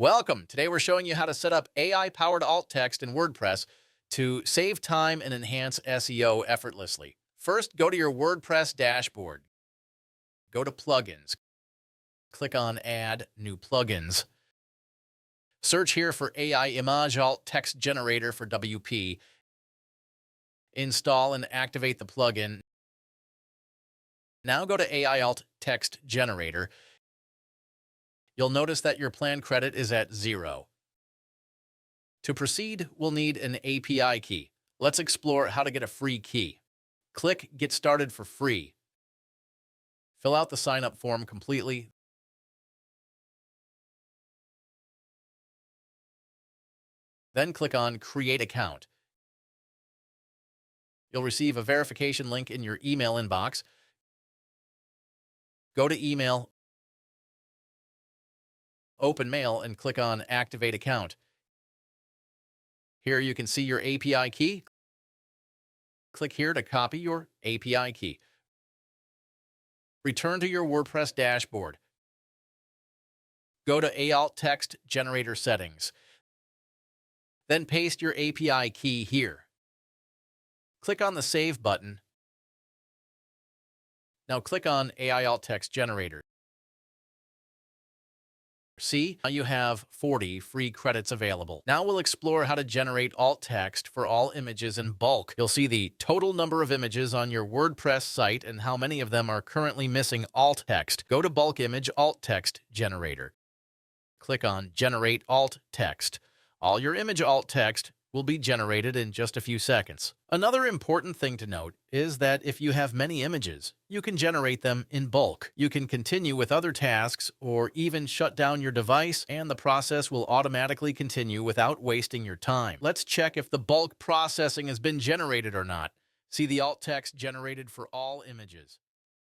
Welcome. Today we're showing you how to set up AI-powered alt text in WordPress to save time and enhance SEO effortlessly. First, go to your WordPress dashboard. Go to Plugins. Click on Add New Plugins. Search here for AI Image Alt Text Generator for WP. Install and activate the plugin. Now go to AI Alt Text Generator. You'll notice that your plan credit is at 0. To proceed, we'll need an API key. Let's explore how to get a free key. Click Get Started for free. Fill out the sign-up form completely. Then click on Create Account. You'll receive a verification link in your email inbox. Go to Email, open Mail, and click on Activate Account. Here you can see your API key. Click here to copy your API key. Return to your WordPress dashboard. Go to AI Alt Text Generator Settings. Then paste your API key here. Click on the Save button. Now click on AI Alt Text Generator. See, now you have 40 free credits available. Now we'll explore how to generate alt text for all images in bulk. You'll see the total number of images on your WordPress site and how many of them are currently missing alt text. Go to Bulk Image Alt Text Generator. Click on Generate Alt Text. All your image alt text will be generated in just a few seconds. Another important thing to note is that if you have many images, you can generate them in bulk. You can continue with other tasks or even shut down your device, and the process will automatically continue without wasting your time. Let's check if the bulk processing has been generated or not. See the alt text generated for all images.